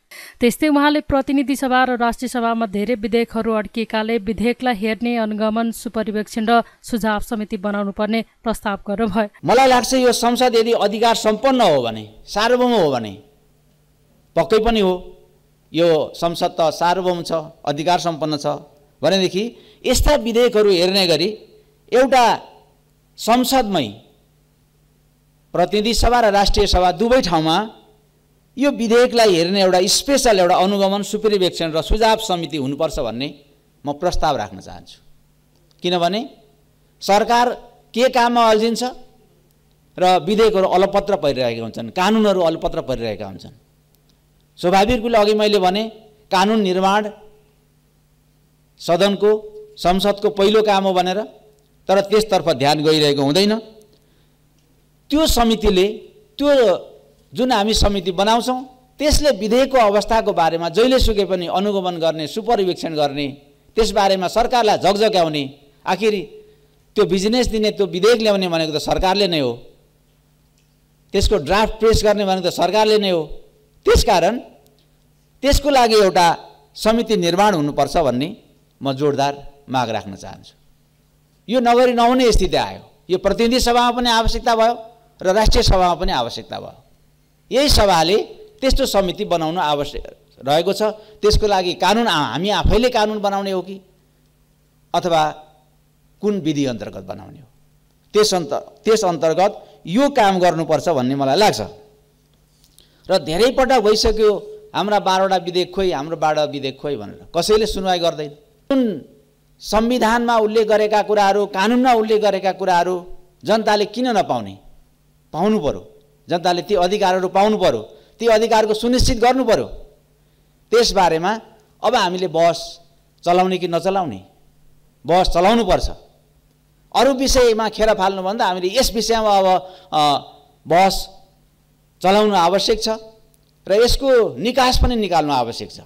S5: त्यस्तै उहाँले प्रतिनिधि सभा र राष्ट्रिय सभामा धेरै विधेयकहरू अड्किएकाले विधेयकलाई हेर्ने अनुगमन सुपरिवेक्षण र सुझाव समिति बनाउनु पर्ने प्रस्ताव गर्नुभयो।
S12: मलाई लाग्छ यो संसद यदि अधिकार सम्पन्न हो भने, सार्वभौम हो भने, पक्कै पनि हो यो संसद त सार्वभौम छ, अधिकार सम्पन्न छ भनेदेखि यस्ता विधेयकहरू हेर्ने गरी एउटा संसदमै प्रतिनिधि सभा र राष्ट्रिय सभा दुवै ठाउँमा यो विधेयकलाई हेर्ने एउटा स्पेशल एउटा अनुगमन सुपरिवेक्षण र सुझाव समिति हुनुपर्छ भन्ने म प्रस्ताव राख्न चाहन्छु। किनभने सरकार के काममा अल्झिन्छ र विधेयकहरू अलपत्र परिरहेका हुन्छन्, कानुनहरू अलपत्र परिरहेका हुन्छन्। स्वाभाविक रूपले अघि मैले भने कानुन निर्माण सदनको संसदको पहिलो काम हो भनेर, तर त्यसतर्फ ध्यान गइरहेको हुँदैन। त्यो समितिले त्यो जुन हामी समिति बनाउँछौँ त्यसले विधेयकको अवस्थाको बारेमा जहिले सुके पनि अनुगमन गर्ने, सुपरिवेक्षण गर्ने, त्यसबारेमा सरकारलाई झकझक्याउने, आखिर त्यो बिजनेस दिने, त्यो विधेयक ल्याउने भनेको त सरकारले नै हो, त्यसको ड्राफ्ट पेश गर्ने भनेको त सरकारले नै हो। त्यसकारण त्यसको लागि एउटा समिति निर्माण हुनुपर्छ भन्ने म जोडदार माग राख्न चाहन्छु। यो नगरी नहुने स्थिति आयो। यो प्रतिनिधि सभामा पनि आवश्यकता भयो र राष्ट्रिय सभामा पनि आवश्यकता भयो। यही सभाले त्यस्तो समिति बनाउन आवश्यक रहेको छ। त्यसको लागि कानुन हामी आफैले कानुन बनाउने हो कि अथवा कुन विधि अन्तर्गत बनाउने हो, त्यस अन्तर्गत यो काम गर्नुपर्छ भन्ने मलाई लाग्छ। र धेरै पटक भइसक्यो हाम्रा 12वटा विधेयक खोइ, हाम्रो 12 विधेयक खोइ भनेर कसैले सुनवाई गर्दैन। जुन संविधानमा उल्लेख गरेका कुराहरू, कानुनमा उल्लेख गरेका कुराहरू जनताले किन नपाउने? पाउनु पर्यो। जनताले ती अधिकारहरू पाउनु पर्यो, ती अधिकारको सुनिश्चित गर्नु पर्यो। त्यसबारेमा अब हामीले बहस चलाउने कि नचलाउने, बहस चलाउनु पर्छ। अरू विषयमा खेर फाल्नुभन्दा हामीले यस विषयमा अब बहस चलाउनु आवश्यक छ र यसको निकास पनि निकाल्नु आवश्यक छ।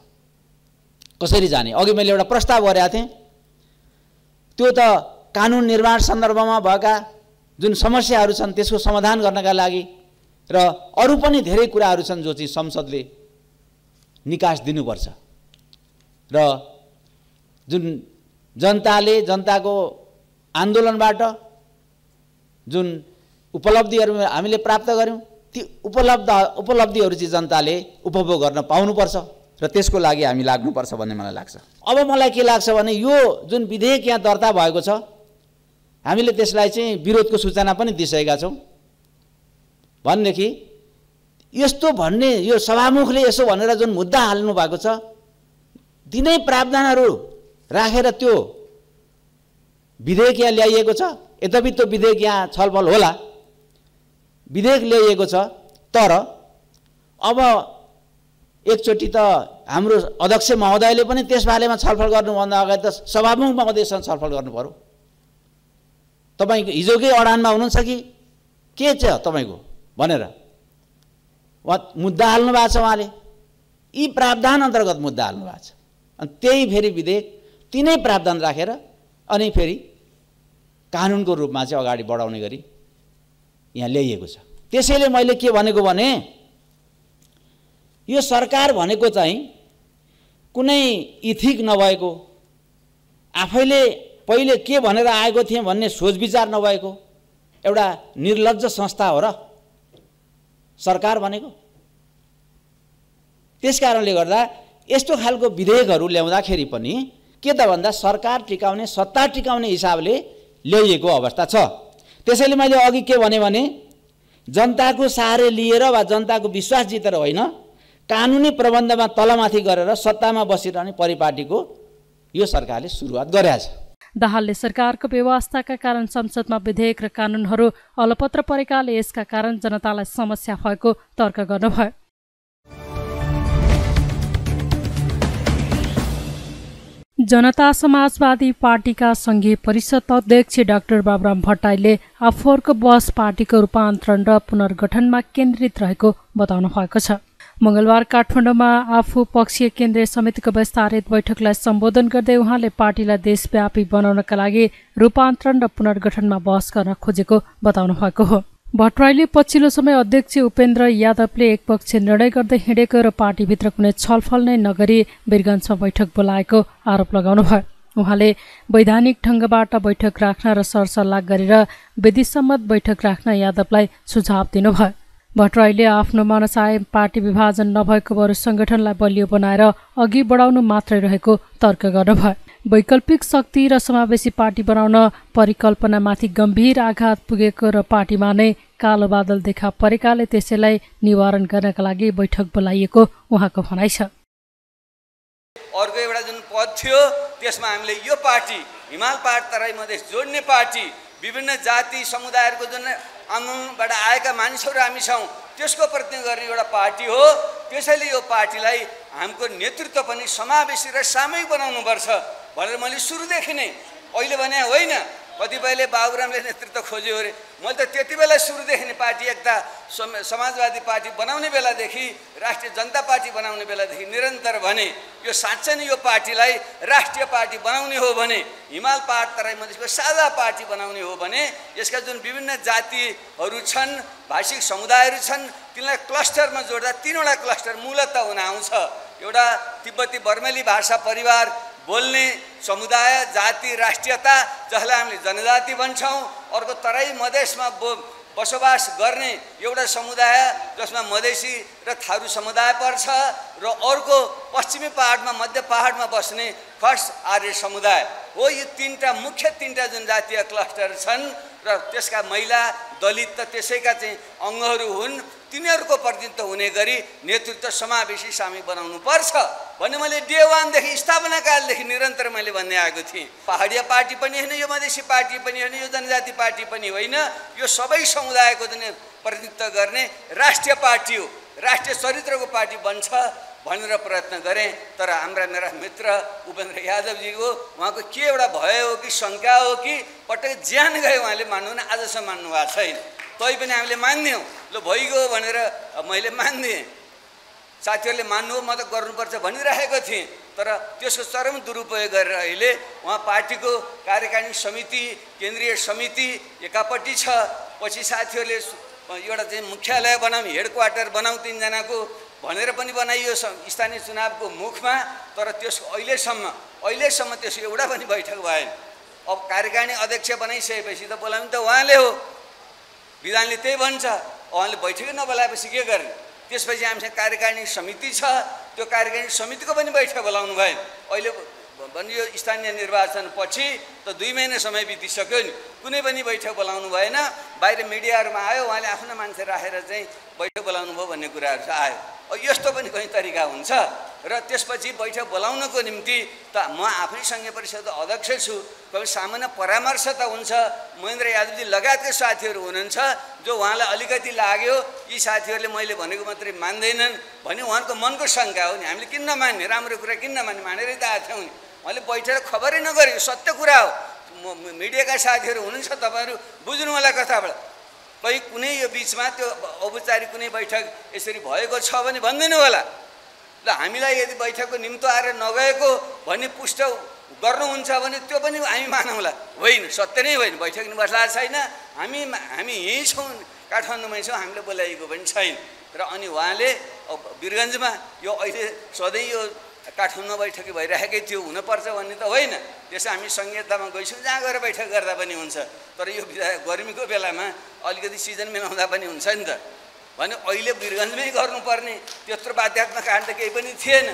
S12: कसरी जाने? अघि मैले एउटा प्रस्ताव गरेका थिएँ, त्यो त कानुन निर्माण सन्दर्भमा भएका जुन समस्याहरू छन् त्यसको समाधान गर्नका लागि र अरू पनि धेरै कुराहरू छन् जो चाहिँ संसदले निकास दिनुपर्छ र जुन जनताले जनताको आन्दोलनबाट जुन उपलब्धिहरू हामीले प्राप्त गर्यौँ ती उपलब्धिहरू चाहिँ जनताले उपभोग गर्न पाउनुपर्छ र त्यसको लागि हामी लाग्नुपर्छ भन्ने मलाई लाग्छ। अब मलाई के लाग्छ भने यो जुन विधेयक यहाँ दर्ता भएको छ हामीले त्यसलाई चाहिँ विरोधको सूचना पनि दिइसकेका छौँ। भनेदेखि यस्तो भन्ने यो सभामुखले यसो भनेर जुन मुद्दा हाल्नु भएको छ दिनै प्रावधानहरू राखेर त्यो विधेयक यहाँ ल्याइएको छ। यद्यपि त्यो विधेयक यहाँ छलफल होला, विधेयक ल्याइएको छ, तर अब एकचोटि त हाम्रो अध्यक्ष महोदयले पनि त्यस बारेमा छलफल गर्नुभन्दा अगाडि त सभामुख महोदयसँग छलफल गर्नु पर्यो। तपाईँ हिजोकै अडानमा हुनुहुन्छ कि के छ तपाईँको भनेर मुद्दा हाल्नु भएको छ उहाँले। यी प्रावधान अन्तर्गत मुद्दा हाल्नु भएको छ। अनि त्यही फेरि विधेयक तिनै प्रावधान राखेर अनि फेरि कानुनको रूपमा चाहिँ अगाडि बढाउने गरी यहाँ ल्याइएको छ। त्यसैले मैले के भनेको भने यो सरकार भनेको चाहिँ कुनै इथिक नभएको, आफैले पहिले के भनेर आएको थिएँ भन्ने सोच विचार नभएको एउटा निर्लज्ज संस्था हो र सरकार भनेको। त्यसकारणले गर्दा यस्तो खालको विधेयकहरू ल्याउँदाखेरि पनि के त भन्दा सरकार टिकाउने, सत्ता टिकाउने हिसाबले ल्याइएको अवस्था छ। त्यसैले मैले अघि के भने जनताको सहारे लिएर वा जनताको विश्वास जितेर होइन, कानुनी प्रबन्धमा तलमाथि गरेर सत्तामा बसिरहने परिपाटीको यो सरकारले सुरुवात गरेको छ।
S5: दाहालले सरकारको व्यवस्थाका कारण संसदमा विधेयक र कानुनहरू अलपत्र परेकाले यसका कारण जनतालाई समस्या भएको तर्क गर्नुभयो। जनता समाजवादी पार्टीका संघीय परिषद अध्यक्ष डाक्टर बाबुराम भट्टराईले आफूहरूको बस पार्टीको रूपान्तरण र पुनर्गठनमा केन्द्रित रहेको बताउनु भएको छ। मंगलबार काठमाडौँमा आफू पक्षीय केन्द्रीय समितिको विस्तारित बैठकलाई सम्बोधन गर्दै उहाँले पार्टीलाई देशव्यापी बनाउनका लागि रूपान्तरण र पुनर्गठनमा बहस गर्न खोजेको बताउनु भएको हो। भट्टराईले पछिल्लो समय अध्यक्ष उपेन्द्र यादवले एकपक्ष निर्णय गर्दै हिँडेको र पार्टीभित्र कुनै छलफल नै नगरी वीरगञ्जमा बैठक बोलाएको आरोप लगाउनुभयो। उहाँले वैधानिक ढङ्गबाट बैठक राख्न र सरसल्लाह गरेर विधिसम्मत बैठक राख्न यादवलाई सुझाव दिनुभयो। भट्टराईले आफ्नो मनसाय पार्टी विभाजन नभएको बरु संगठनलाई बलियो बनाएर अघि बढाउनु मात्रै रहेको तर्क गर्नुभयो। वैकल्पिक शक्ति र समावेशी पार्टी बनाउन परिकल्पनामाथि गम्भीर आघात पुगेको र पार्टीमा नै कालो बादल देखा परेकाले त्यसैलाई निवारण गर्नका लागि बैठक बोलाइएको उहाँको भनाइ छ।
S13: अर्को एउटा जुन पद थियो त्यसमा हामीले यो पार्टी हिमाल पहाड तराई मधेस जोड्ने पार्टी, विभिन्न जाति समुदायहरूको जुन आन्दोलनबाट आएका मानिसहरू हामी छौँ त्यसको प्रतिनिधित्व गर्ने एउटा पार्टी हो। त्यसैले यो पार्टीलाई हाम्रो नेतृत्व पनि समावेशी र सामूहिक बनाउनुपर्छ भनेर मैले सुरुदेखि नै अहिले भने होइन, कतिपयले बाबुरामले नेतृत्व खोज्यो अरे, मैले त त्यति बेला सुरुदेखि नै पार्टी एकता समाजवादी पार्टी बनाउने बेलादेखि राष्ट्रिय जनता पार्टी बनाउने बेलादेखि निरन्तर भने यो साँच्चै नै यो पार्टीलाई राष्ट्रिय पार्टी बनाउने हो भने, हिमाल पहाड तराई मधेसको साझा पार्टी बनाउने हो भने यसका जुन विभिन्न जातिहरू छन्, भाषिक समुदायहरू छन्, तिनलाई क्लस्टरमा जोड्दा तीनवटा क्लस्टर मूलतः हुन आउँछ। एउटा तिब्बती बर्मेली भाषा परिवार बोल्ने समुदाय, जाति, राष्ट्रियता जसलाई हामीले जनजाति भन्छौँ। अर्को तराई मधेसमा बसोबास गर्ने एउटा समुदाय जसमा मधेसी र थारू समुदाय पर्छ र अर्को पश्चिमी पहाडमा मध्य पहाडमा बस्ने खस आर्य समुदाय हो। यो मुख्य तीनटा जुन जातीय क्लस्टर छन् र त्यसका महिला दलित त त्यसैका चाहिँ अङ्गहरू हुन्, तिनीहरूको प्रतिनिधित्व हुने गरी नेतृत्व समावेशी सामूहिक बनाउनु पर्छ भन्ने मैले डे वानदेखि स्थापना कालदेखि निरन्तर मैले भन्दै आएको थिएँ। पहाडिया पार्टी पनि होइन, यो मधेसी पार्टी पनि होइन, यो जनजाति पार्टी पनि होइन, यो सबै समुदायको जुन प्रतिनिधित्व गर्ने राष्ट्रिय पार्टी हो, राष्ट्रिय चरित्रको पार्टी बन्छ भनेर प्रयत्न गरेँ। तर मेरा मित्र उपेन्द्र यादवजीको उहाँको के एउटा भय हो कि शङ्का हो कि पटक ज्यान गयो, उहाँले मान्नु न आजसम्म मान्नु भएको छैन। तै पनि हामीले मान्दियौँ, ल भइगयो भनेर मैले मान्दिएँ। साथीहरूले मान्नु म त गर्नुपर्छ भनिरहेको थिएँ, तर त्यसको चरम दुरुपयोग गरेर अहिले उहाँ पार्टीको कार्यकारिणी समिति, केन्द्रीय समिति एकापट्टि छ, पछि साथीहरूले एउटा चाहिँ मुख्यालय बनाऊ, हेड क्वार्टर बनाऊ तीनजनाको भनेर पनि बनाइयो स्थानीय चुनावको मुखमा। तर त्यसको अहिलेसम्म त्यसको एउटा पनि बैठक भएन। अब कार्यकारिणी अध्यक्ष बनाइसकेपछि त बोलाउनु त उहाँले हो, विधानले त्यही भन्छ। उहाँले बैठकै नबोलाएपछि के गर्ने? त्यसपछि हामीसँग कार्यकारिणी समिति छ, त्यो कार्यकारिणी समितिको पनि बैठक बोलाउनु भएन। अहिले यो स्थानीय निर्वाचन पछि त 2 महिना समय बितिसक्यो नि, कुनै पनि बैठक बोलाउनु भएन। बाहिर मिडियाहरूमा आयो, उहाँले आफ्नो मान्छे राखेर चाहिँ बैठक बोलाउनु भयो भन्ने कुराहरू चाहिँ आयो। यस्तो पनि कहीँ तरिका हुन्छ र त्यसपछि बैठक बोलाउनको निम्ति त म आफै सङ्घीय परिषदको अध्यक्ष छु, कहिले सामान्य परामर्श त हुन्छ। महेन्द्र यादवजी लगायतका साथीहरू हुनुहुन्छ जो उहाँलाई अलिकति लाग्यो यी साथीहरूले मैले भनेको मात्रै मान्दैनन् भने उहाँको मनको शङ्का हो नि, हामीले किन नमान्ने, राम्रो कुरा किन नमान्ने भनेरै त आएको थियौँ नि। उहाँले बैठेर खबरै नगरे, सत्य कुरा हो। मिडियाका साथीहरू हुनुहुन्छ, तपाईँहरू बुझ्नु होला कथाबाट। कहीँ कुनै यो बिचमा त्यो औपचारिक कुनै बैठक यसरी भएको छ भने भनिदिनु होला। ल हामीलाई यदि बैठकको निम्तो आएर नगएको भन्ने पुष्ट गर्नुहुन्छ भने त्यो पनि हामी मानौँला। होइन, सत्य नै होइन, बैठक नि बस्ला छैन, हामी यहीँ छौँ, काठमाडौँमै छौँ, हामीले बोलाइएको पनि छैन। र अनि उहाँले वीरगञ्जमा यो अहिले सधैँ यो काठमाडौँमा बैठक भइरहेकै थियो, हुनुपर्छ भन्ने त होइन। त्यसो हामी संहितामा गइछौँ, जहाँ गएर बैठक गर्दा पनि हुन्छ। तर यो गर्मीको बेलामा अलिकति सिजन मिलाउँदा पनि हुन्छ नि त भने अहिले वीरगञ्जमै गर्नुपर्ने, त्यत्रो बाध्यात्मक कारण त केही पनि थिएन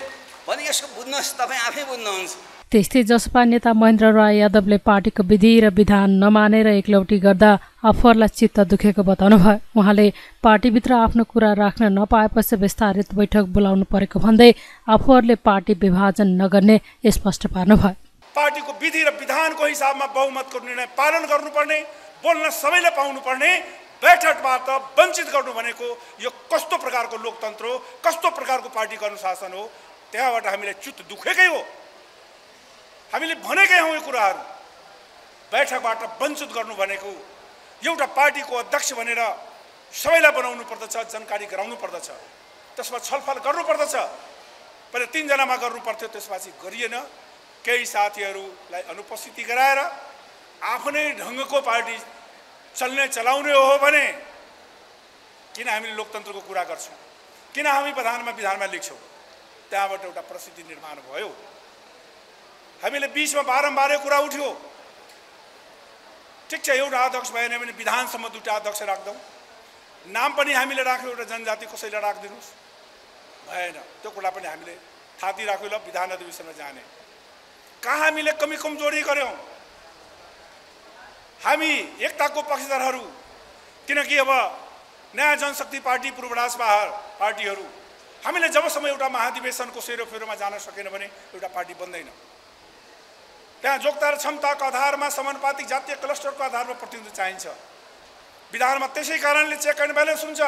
S13: भने यसको बुझ्नुहोस्, तपाईँ आफै बुझ्नुहुन्छ।
S5: त्यस्तै जसपा नेता महेन्द्र राय यादवले पार्टीको विधि र विधान नमानेर एकलौटी गर्दा आफूहरूलाई चित्त दुखेको बताउनुभयो। उहाँले पार्टीभित्र आफ्नो कुरा राख्न नपाएपछि विस्तारित बैठक बोलाउनु परेको भन्दै आफूहरूले पार्टी विभाजन नगर्ने स्पष्ट पार्नुभयो।
S14: पार्टीको विधि र विधानको हिसाबमा बहुमतको निर्णय पालन गर्नुपर्ने, बोल्न सबैले पाउनुपर्ने, बैठकबाट वञ्चित गर्नु भनेको यो कस्तो प्रकारको लोकतन्त्र हो, कस्तो प्रकारको पार्टीको अनुशासन हो। त्यहाँबाट हामीलाई चित्त दुखेकै हो। हामीले भनेकै हौँ यो कुराहरू। बैठकबाट वञ्चित गर्नु भनेको एउटा पार्टीको अध्यक्ष भनेर सबैलाई बनाउनु पर्दछ, जानकारी गराउनु पर्दछ, त्यसमा छलफल गर्नु पर्दछ। पहिले 3 जनामा गर्नु पर्थ्यो, त्यसपछि गरिएन। केही साथीहरूलाई अनुपस्थिति गराएर आफ्नै ढङ्गको पार्टी चलाउने हो भने किन हामीले लोकतन्त्रको कुरा गर्छौँ, किन हामी विधानमा लेख्छौँ। त्यहाँबाट एउटा परिस्थिति निर्माण भयो। हामीले बिचमा बारम्बारै कुरा उठ्यो, ठिक छ एउटा अध्यक्ष भएन भने विधानसम्म 2टा अध्यक्ष राख्दौँ, नाम पनि हामीले राख्यौँ एउटा जनजाति कसैलाई राखिदिनुहोस्, भएन। त्यो कुरा पनि हामीले थाती राख्यौँ, ल विधान अधिवेशनमा जाने। कहाँ हामीले कमी कमजोरी गऱ्यौँ। हामी एकताको पक्षधरहरू, किनकि अब नयाँ जनशक्ति पार्टी, पूर्वराज पार्टीहरू, हामीले जबसम्म एउटा महाधिवेशनको सेरोफेरोमा जान सकेन भने एउटा पार्टी बन्दैन। त्यहाँ जोग्यता र क्षमताको आधारमा समानुपातिक जातीय क्लस्टरको आधारमा प्रतिनिधित्व चाहिन्छ। विधानमा त्यसै कारणले चेक एन्ड ब्यालेन्स हुन्छ।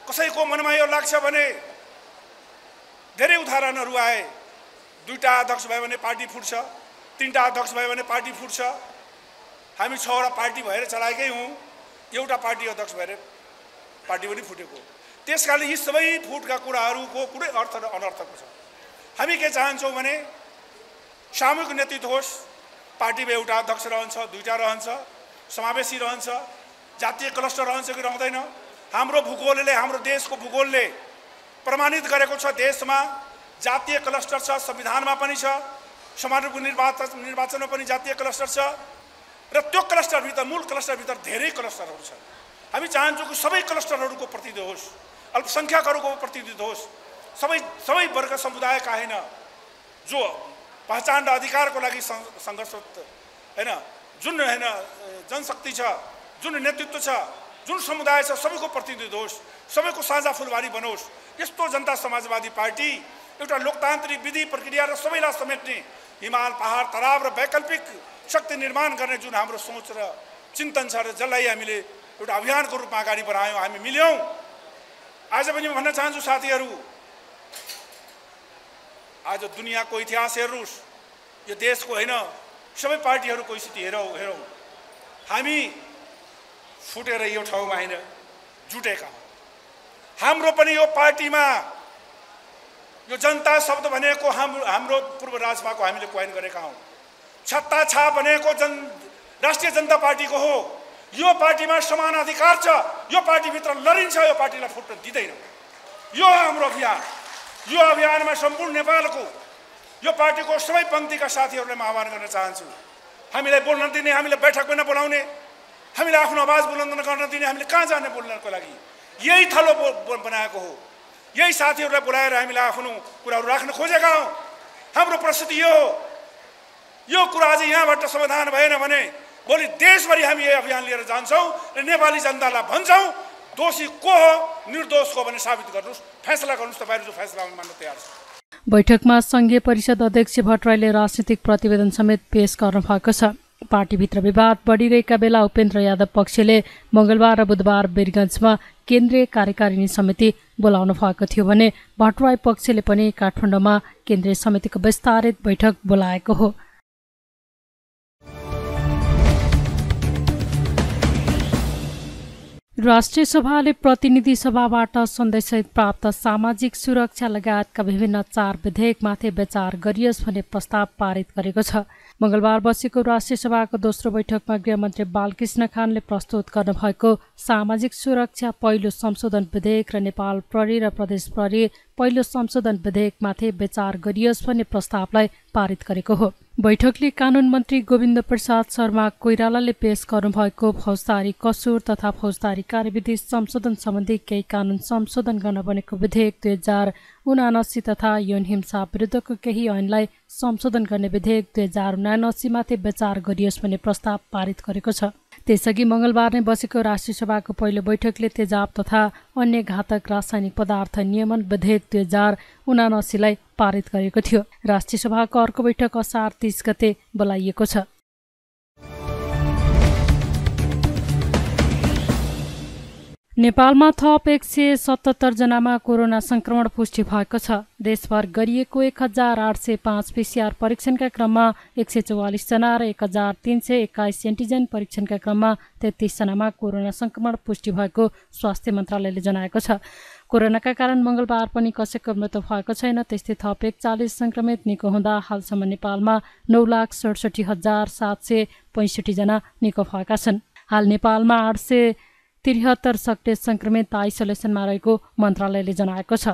S14: कसैको मनमा यो लाग्छ भने धेरै उदाहरणहरू आए। 2टा अध्यक्ष भयो भने पार्टी फुट्छ, 3टा अध्यक्ष भयो भने पार्टी फुट्छ। हामी 6वटा पार्टी भएर चलाएकै हौँ, एउटा पार्टी अध्यक्ष भएर पार्टी पनि फुटेको। त्यसकारणले यी सबै फुटका कुराहरूको कुनै अर्थ र अनर्थको छ। हामी के चाहन्छौँ भने सामूहिक नेतृत्व होस्, पार्टीमा एउटा अध्यक्ष रहन्छ, 2टा रहन्छ, समावेशी रहन्छ, जातीय क्लस्टर रहन्छ कि रहँदैन। हाम्रो भूगोलले, हाम्रो देशको भूगोलले प्रमाणित गरेको छ, देशमा जातीय क्लस्टर छ, संविधानमा पनि छ, समानुपातिक निर्वाचनमा पनि जातीय क्लस्टर छ र त्यो क्लस्टरभित्र, मूल क्लस्टरभित्र धेरै क्लस्टरहरू छ। हामी चाहन्छौँ कि सबै क्लस्टरहरूको प्रतिनिधित्व होस्, अल्पसङ्ख्यकहरूको प्रतिनिधित्व होस्, सबै वर्ग समुदायका होइन, जो पहिचान र अधिकारको लागि सङ्घर्ष होइन, जुन होइन जनशक्ति छ, जुन नेतृत्व छ, जुन समुदाय छ, सबैको प्रतिनिधित्व होस्, सबैको साझा फुलबारी बनोस्। यस्तो जनता समाजवादी पार्टी एउटा लोकतान्त्रिक विधि प्रक्रिया र सबैलाई समेट्ने हिमाल, पहाड, तराव र वैकल्पिक शक्ति निर्माण गर्ने जुन हाम्रो सोच र चिन्तन छ र जसलाई हामीले एउटा अभियानको रूपमा अगाडि बढायौँ, हामी मिल्यौँ। आज पनि भन्न चाहन्छु साथीहरू, आज दुनियाँको इतिहास हेर्नुहोस्, यो देशको होइन सबै पार्टीहरूको स्थिति हेरौँ। हामी फुटेर यो ठाउँमा होइन जुटेका हौँ। हाम्रो पनि यो पार्टीमा यो जनता शब्द भनेको हाम्रो पूर्व राजपाको हामीले कोइन गरेका हौँ। छत्ता छाप भनेको राष्ट्रिय जनता पार्टीको हो। यो पार्टीमा समान अधिकार छ, यो पार्टीभित्र लडिन्छ, यो पार्टीलाई फुट्न दिँदैन। यो हाम्रो अभियान। यो अभियानमा सम्पूर्ण नेपालको यो पार्टीको सबै पङ्क्तिका साथीहरूलाई म आह्वान गर्न चाहन्छु। हामीलाई बोल्न दिने, हामीलाई बैठक पनि बोलाउने, हामीलाई आफ्नो आवाज बुलन्द गर्न दिने, हामीले कहाँ जाने बोल्नको लागि यही थलो बनाएको हो। यही साथीहरूलाई बोलाएर हामीले आफ्नो कुराहरू राख्न खोजेका हौँ। हाम्रो परिस्थिति यो हो। यो कुरा अझै यहाँबाट समाधान भएन भने भोलि देशभरि हामी यही अभियान लिएर जान्छौँ र नेपाली जनतालाई भन्छौँ दोषी को हो, निर्दोष को भने साबित गर्नुहोस्, फैसला गर्नुहोस्, तपाईँहरू जो फैसला मान्न तयार छ।
S5: बैठकमा संघीय परिषद अध्यक्ष भट्टराईले राजनीतिक प्रतिवेदन समेत पेश गर्नु भएको छ। पार्टीभित्र विवाद बढिरहेका बेला उपेन्द्र यादव पक्षले मंगलबार र बुधबार वीरगञ्जमा केन्द्रीय कार्यकारिणी समिति बोलाउनु भएको थियो भने भट्टराई पक्षले पनि काठमाडौँमा केन्द्रीय समितिको विस्तारित बैठक बोलाएको हो। राष्ट्रिय सभाले प्रतिनिधि सभाबाट सन्देशसहित प्राप्त सामाजिक सुरक्षा लगायतका विभिन्न 4 विधेयकमाथि विचार गरियोस् भन्ने प्रस्ताव पारित गरेको छ। मंगलबार बसेको राष्ट्रिय सभाको दोस्रो बैठकमा गृहमन्त्री बालकृष्ण खानले प्रस्तुत गर्नुभएको सामाजिक सुरक्षा पहिलो संशोधन विधेयक र नेपाल प्रहरी र प्रदेश प्रहरी पहिलो संशोधन विधेयकमाथि विचार गरियोस् भन्ने प्रस्तावलाई पारित गरेको हो। बैठकले कानून मन्त्री गोविन्द प्रसाद शर्मा कोइरालाले पेश गर्नुभएको फौजदारी कसुर तथा फौजदारी कार्यविधि संशोधन सम्बन्धी केही कानून संशोधन गर्न बनेको विधेयक 2079 तथा यौन हिंसा विरुद्धको केही ऐनलाई संशोधन गर्ने विधेयक 2079 माथि विचार गरियोस् भन्ने प्रस्ताव पारित गरेको छ। त्यसअघि मंगलबार नै बसेको राष्ट्रिय सभाको पहिलो बैठकले तेजाब तथा अन्य घातक रासायनिक पदार्थ नियमन विधेयक 2079 लाई पारित गरेको थियो। राष्ट्रिय सभाको अर्को बैठक असार 30 गते बोलाइएको छ। नेपालमा थप 177 जनामा कोरोना संक्रमण पुष्टि भएको छ। देशभर गरिएको 1805 पीसीआर परीक्षणका क्रममा 144 जना र 1321 एन्टिजेन परीक्षणका क्रममा 33 जनामा कोरोना संक्रमण पुष्टि भएको स्वास्थ्य मन्त्रालयले जनाएको छ। कोरोनाका कारण मंगलबार पनि कसैको मृत्यु भएको छैन। त्यस्तै थप 41 संक्रमित निको हुँदा हालसम्म नेपालमा 9,67,765 जना निको भएका छन्। हाल नेपालमा 873 सक्रिय संक्रमित आइसोलेसनमा रहेको मन्त्रालयले जनाएको छ।